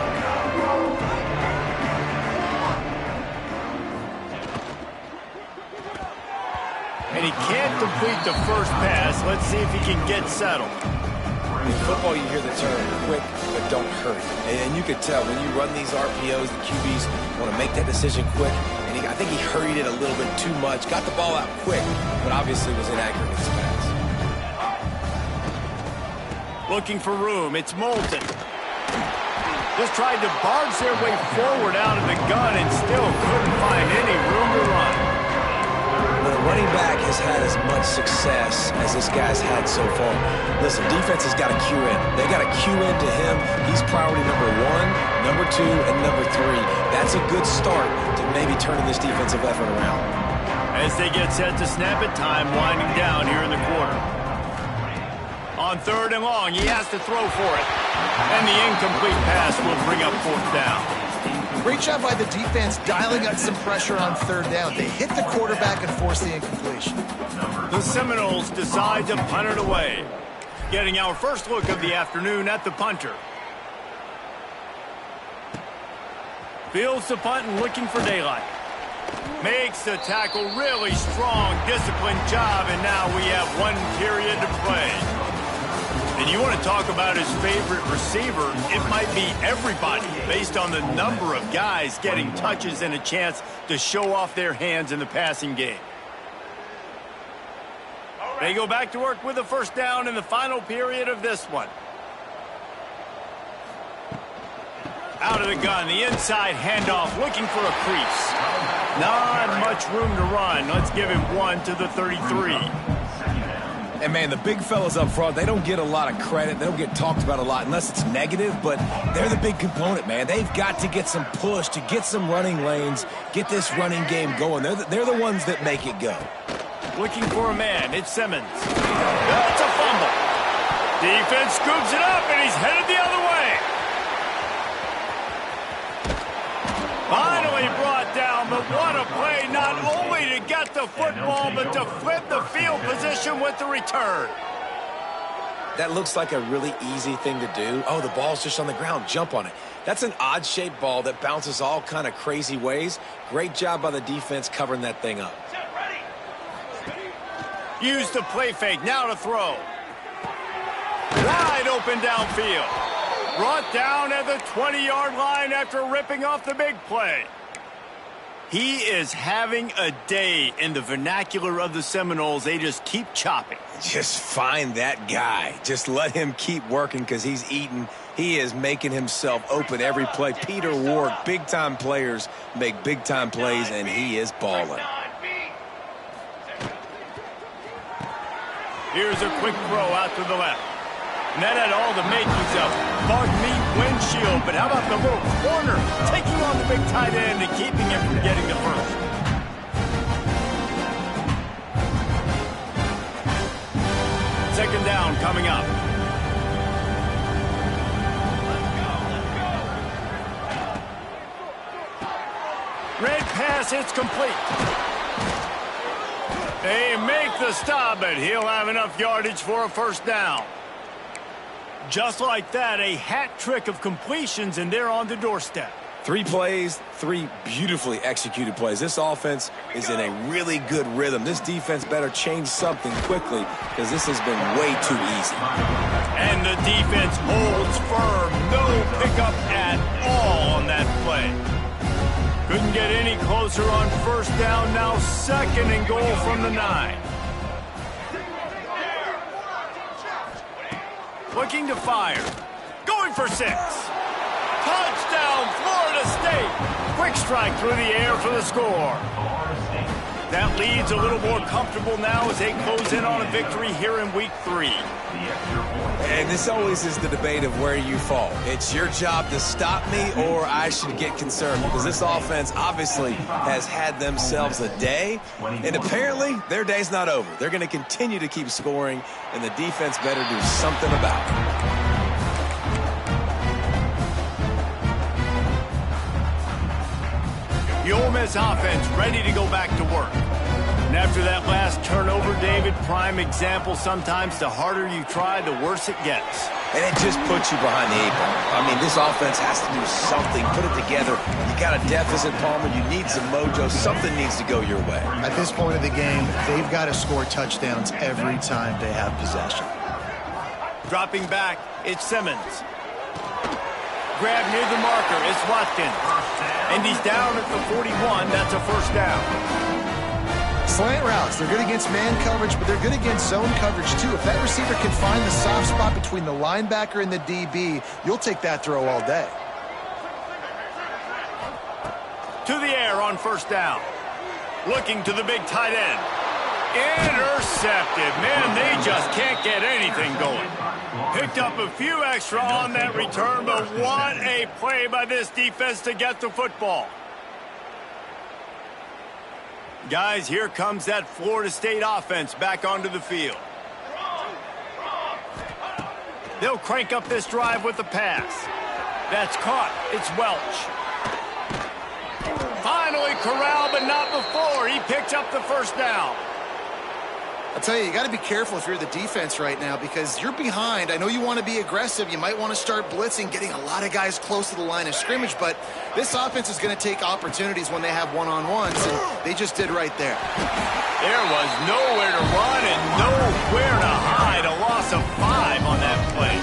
And he can't complete the first pass. Let's see if he can get settled. In football, you hear the term quick, but don't hurry. And you can tell when you run these RPOs, the QBs want to make that decision quick. And I think he hurried it a little bit too much. Got the ball out quick, but obviously was inaccurate with his pass. Looking for room. It's Moulton. Just tried to barge their way forward out of the gun and still couldn't find any room to run. When a running back has had as much success as this guy's had so far, listen, defense has got to cue in. They got to cue into him. He's priority number 1, number 2, and number 3. That's a good start to maybe turning this defensive effort around. As they get set to snap it, time winding down here in the quarter. On 3rd and long, he has to throw for it. And the incomplete pass will bring up 4th down. Great job by the defense dialing up some pressure on 3rd down. They hit the quarterback and force the incompletion. The Seminoles decide to punt it away. Getting our first look of the afternoon at the punter. Fields the punt and looking for daylight. Makes the tackle, really strong, disciplined job, and now we have 1 period to play. And you want to talk about his favorite receiver, it might be everybody based on the number of guys getting touches and a chance to show off their hands in the passing game. They go back to work with a 1st down in the final period of this one. Out of the gun, the inside handoff, looking for a crease. Not much room to run. Let's give him 1 to the 33. And, man, the big fellas up front, they don't get a lot of credit. They don't get talked about a lot unless it's negative, but they're the big component, man. They've got to get some push, to get some running lanes, get this running game going. They're the ones that make it go. Looking for a man. It's Simmons. That's a fumble. Defense scoops it up, and he's headed the other way. Finally brought down, but what a play, not only to get the football, but to flip the field position with the return. That looks like a really easy thing to do. Oh, the ball's just on the ground. Jump on it. That's an odd-shaped ball that bounces all kind of crazy ways. Great job by the defense covering that thing up. Use the play fake, now to throw. Wide open downfield. Brought down at the 20-yard line after ripping off the big play. He is having a day in the vernacular of the Seminoles. They just keep chopping. Just find that guy. Just let him keep working because he's eating. He is making himself open every play. Peter Ward, big-time players make big-time plays, and he is balling. Here's a quick throw out to the left. And that had all the makings of bug meat windshield, but how about the little corner taking on the big tight end and keeping him from getting the first? Second down coming up. Red pass, it's complete. They make the stop, but he'll have enough yardage for a 1st down. Just like that, a hat trick of completions, and they're on the doorstep. 3 plays, 3 beautifully executed plays. This offense is in a really good rhythm. This defense better change something quickly because this has been way too easy. And the defense holds firm. No pickup at all on that play. Couldn't get any closer on 1st down. Now 2nd and goal from the 9. Looking to fire. Going for 6. Touchdown, Florida State. Quick strike through the air for the score. That lead's a little more comfortable now as they close in on a victory here in week 3. And this always is the debate of where you fall. It's your job to stop me or I should get concerned because this offense obviously has had themselves a day. And apparently their day's not over. They're going to continue to keep scoring and the defense better do something about it. the Ole Miss offense ready to go back to work. And after that last turnover, David, prime example, sometimes the harder you try, the worse it gets. And it just puts you behind the 8 ball. I mean, this offense has to do something, put it together. You got a deficit, Palmer. You need some mojo. Something needs to go your way. At this point of the game, they've got to score touchdowns every time they have possession. Dropping back, it's Simmons. Grab near the marker, it's Watkins. And he's down at the 41. That's a first down. Slant routes, they're good against man coverage, but they're good against zone coverage too. If that receiver can find the soft spot between the linebacker and the DB, you'll take that throw all day. To the air on first down. Looking to the big tight end. Intercepted. Man, they just can't get anything going. Picked up a few extra on that return, but what a play by this defense to get the football. Guys, here comes that Florida State offense back onto the field. They'll crank up this drive with the pass. That's caught. It's Welch. Finally corralled, but not before. He picked up the first down. I'll tell you, you got to be careful if you're the defense right now because you're behind. I know you want to be aggressive. You might want to start blitzing, getting a lot of guys close to the line of scrimmage, but this offense is going to take opportunities when they have one-on-ones, and they just did right there. There was nowhere to run and nowhere to hide. A loss of 5 on that play.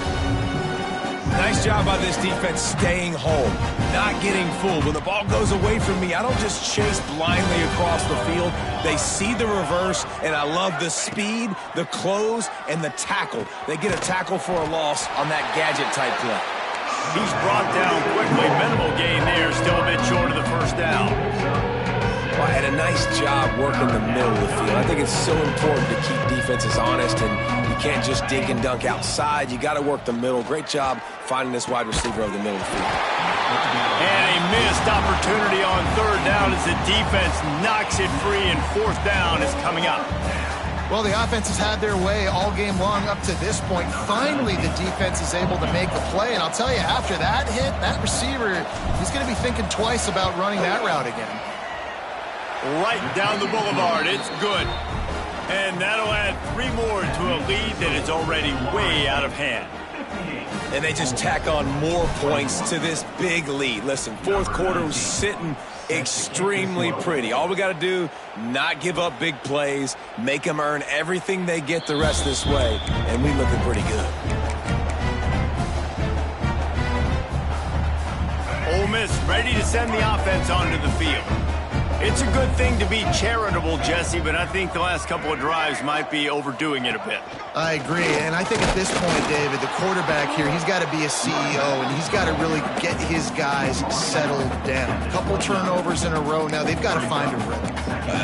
Nice job by this defense staying home, not getting fooled. When the ball goes away from me, I don't just chase blindly across the field. They see the reverse, and I love the speed, the close, and the tackle. They get a tackle for a loss on that gadget-type play. He's brought down quickly. Minimal gain there, still a bit short of the first down. Well, and a nice job working the middle of the field. I think it's so important to keep defenses honest, and you can't just dink and dunk outside. You got to work the middle. Great job finding this wide receiver over the middle of the field. And a missed opportunity on third down as the defense knocks it free, and fourth down is coming up. Well, the offense has had their way all game long up to this point. Finally, the defense is able to make the play, and I'll tell you, after that hit, that receiver, he's going to be thinking twice about running that route again. Right down the boulevard. It's good. And that'll add 3 more to a lead that is already way out of hand. And they just tack on more points to this big lead. Listen, fourth quarter was sitting extremely pretty. All we got to do, not give up big plays, make them earn everything they get the rest of this way, and we looking pretty good. Ole Miss ready to send the offense onto the field. It's a good thing to be charitable, Jesse, but I think the last couple of drives might be overdoing it a bit. I agree, and I think at this point, David, the quarterback here, he's got to be a CEO, and he's got to really get his guys settled down. A couple turnovers in a row now. They've got to find a rhythm.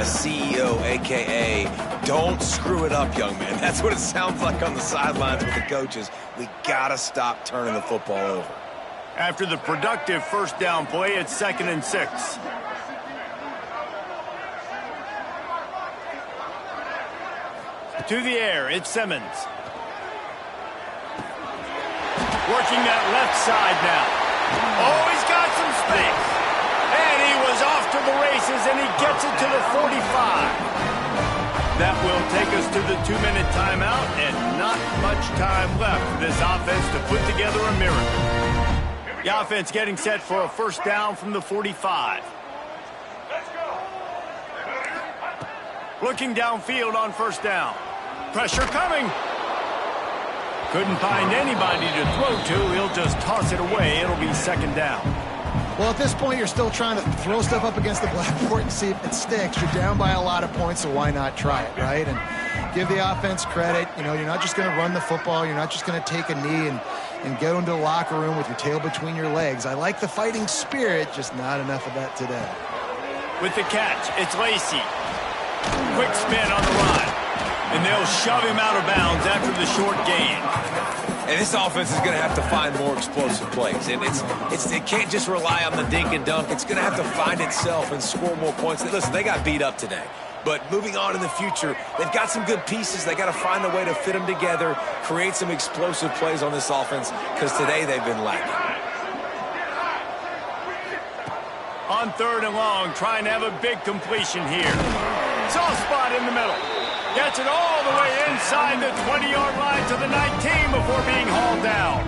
CEO, a.k.a. don't screw it up, young man. That's what it sounds like on the sidelines with the coaches. We got to stop turning the football over. After the productive first down play, it's 2nd and 6. To the air, it's Simmons. Working that left side now. Oh, he's got some space. And he was off to the races, and he gets it to the 45. That will take us to the 2-minute timeout, and not much time left for this offense to put together a miracle. The offense getting set for a first down from the 45. Looking downfield on first down. Pressure coming. Couldn't find anybody to throw to. He'll just toss it away. It'll be 2nd down. Well, at this point, you're still trying to throw stuff up against the blackboard and see if it sticks. You're down by a lot of points, so why not try it, right? And give the offense credit. You know, you're not just going to run the football. You're not just going to take a knee and go into the locker room with your tail between your legs. I like the fighting spirit, just not enough of that today. With the catch, it's Lacey. Quick spin on the run. And they'll shove him out of bounds after the short gain. And this offense is going to have to find more explosive plays. And it can't just rely on the dink and dunk. It's going to have to find itself and score more points. Listen, they got beat up today. But moving on in the future, they've got some good pieces. They got to find a way to fit them together, create some explosive plays on this offense, because today they've been lacking. On 3rd and long, trying to have a big completion here. Soft spot in the middle. Gets it all the way inside the 20-yard line to the 19 before being hauled down.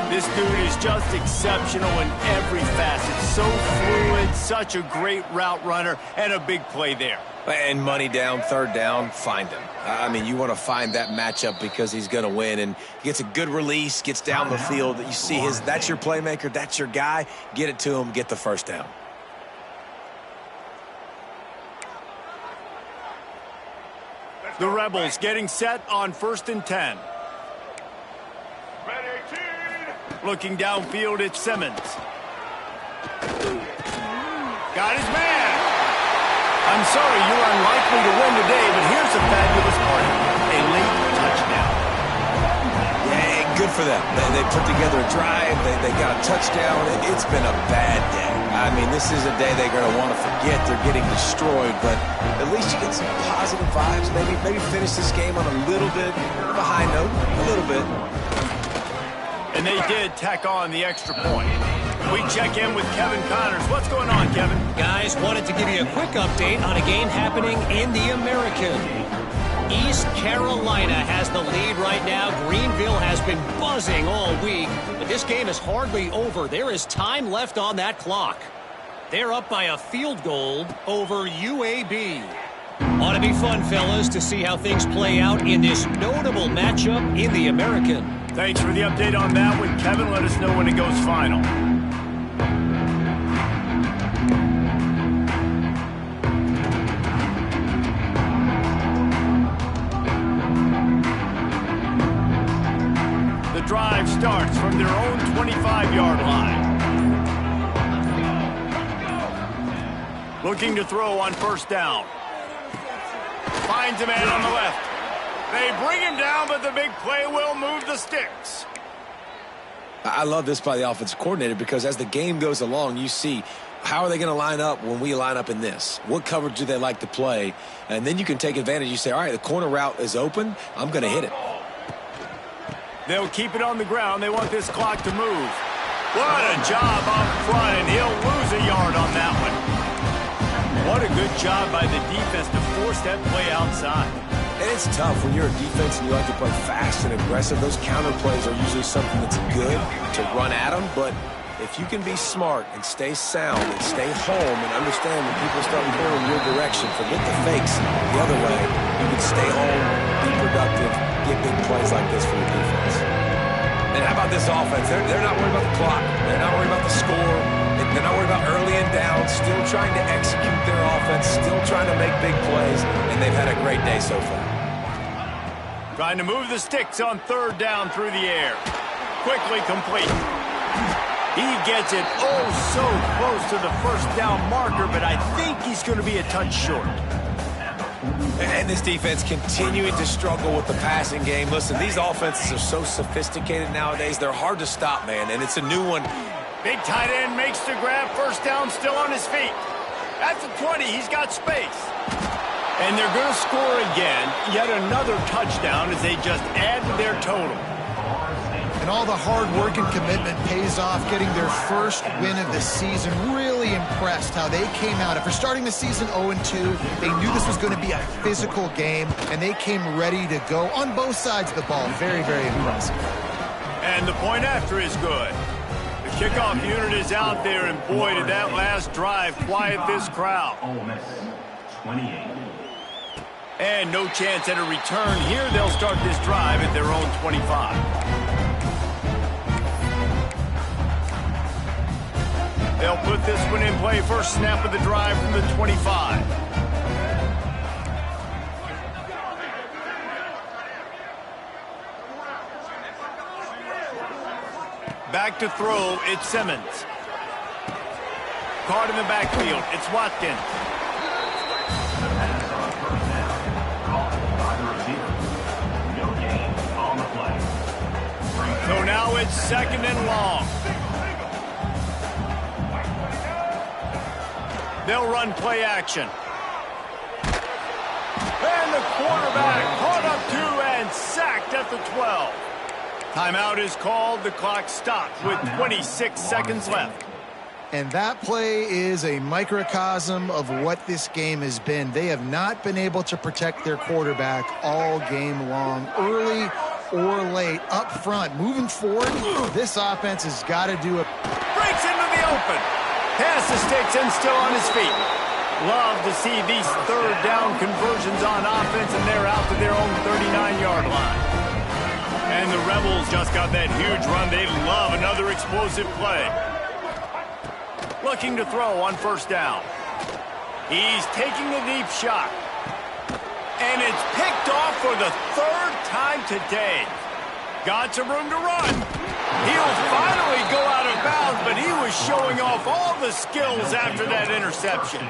This dude is just exceptional in every facet. So fluid, such a great route runner, and a big play there. And money down, 3rd down, find him. I mean, you want to find that matchup because he's going to win. And he gets a good release, gets down the field. You see that's your playmaker, that's your guy. Get it to him, get the 1st down. The Rebels getting set on 1st and 10. Looking downfield, it's Simmons. Got his man. I'm sorry, you're unlikely to win today, but here's a fabulous part. A late touchdown. Yeah, good for them. They put together a drive. They got a touchdown. It's been a bad day. I mean, this is a day they're going to want to forget. They're getting destroyed, but at least you get some positive vibes. Maybe finish this game on a little bit of a high note, a little bit. And they did tack on the extra point. We check in with Kevin Connors. What's going on, Kevin? Guys, wanted to give you a quick update on a game happening in the American. East Carolina has the lead right now. Greenville has been buzzing all week, but this game is hardly over. There is time left on that clock. They're up by a field goal over UAB. Ought to be fun, fellas, to see how things play out in this notable matchup in the American. Thanks for the update on that one, Kevin. Let us know when it goes final. The drive starts from their own 25-yard line. Looking to throw on 1st down. Finds a man on the left. They bring him down, but the big play will move the sticks. I love this by the offensive coordinator because as the game goes along, you see how are they going to line up when we line up in this? What coverage do they like to play? And then you can take advantage. You say, all right, the corner route is open. I'm going to hit it. They'll keep it on the ground. They want this clock to move. What a job up front, and he'll lose a yard on that one. What a good job by the defense to force that play outside. And it's tough when you're a defense and you like to play fast and aggressive. Those counter plays are usually something that's good to run at them. But if you can be smart and stay sound and stay home and understand when people start going in your direction, forget the fakes the other way, you can stay home, be productive, get big plays like this for your defense. And how about this offense? They're not worried about the clock. They're not worried about the score. They're not worried about early and down, still trying to execute their offense, still trying to make big plays, and they've had a great day so far. Trying to move the sticks on 3rd down through the air. Quickly complete. He gets it so close to the 1st down marker, but I think he's going to be a touch short. And this defense continuing to struggle with the passing game. Listen, these offenses are so sophisticated nowadays. They're hard to stop, man, and it's a new one. Big tight end makes the grab. 1st down, still on his feet. At the 20, he's got space. And they're going to score again. Yet another touchdown as they just add to their total. And all the hard work and commitment pays off, getting their 1st win of the season. Really impressed how they came out. After starting the season 0-2, they knew this was going to be a physical game, and they came ready to go on both sides of the ball. Very, very impressive. And the point after is good. The kickoff unit is out there, and boy, did that last drive quiet this crowd. Ole Miss, 28. And no chance at a return here. They'll start this drive at their own 25. They'll put this one in play. First snap of the drive from the 25. Back to throw, it's Simmons. Caught in the backfield, it's Watkins. So now it's 2nd and long. They'll run play action. And the quarterback caught up to and sacked at the 12. Timeout is called. The clock stopped with 26 seconds left. And that play is a microcosm of what this game has been. They have not been able to protect their quarterback all game long, early or late, up front. Moving forward, this offense has got to do it. Breaks into the open. Passes sticks and still on his feet. Love to see these third down conversions on offense, and they're out to their own 39-yard line. And the Rebels just got that huge run. They love another explosive play. Looking to throw on first down. He's taking a deep shot. And it's picked off for the third time today. Got some room to run. He'll finally go out of bounds, but he was showing off all the skills after that interception.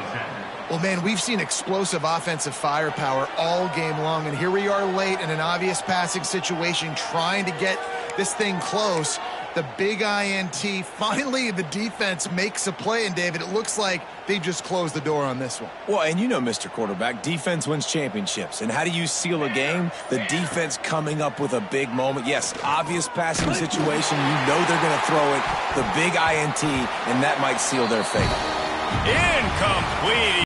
Well, man, we've seen explosive offensive firepower all game long, and here we are late in an obvious passing situation trying to get this thing close. The big INT. Finally, the defense makes a play, and David, it looks like they just closed the door on this one. Well, and you know, Mr. Quarterback, defense wins championships. And how do you seal a game? The defense coming up with a big moment. Yes, obvious passing situation. You know they're going to throw it. The big INT, and that might seal their fate. Incomplete.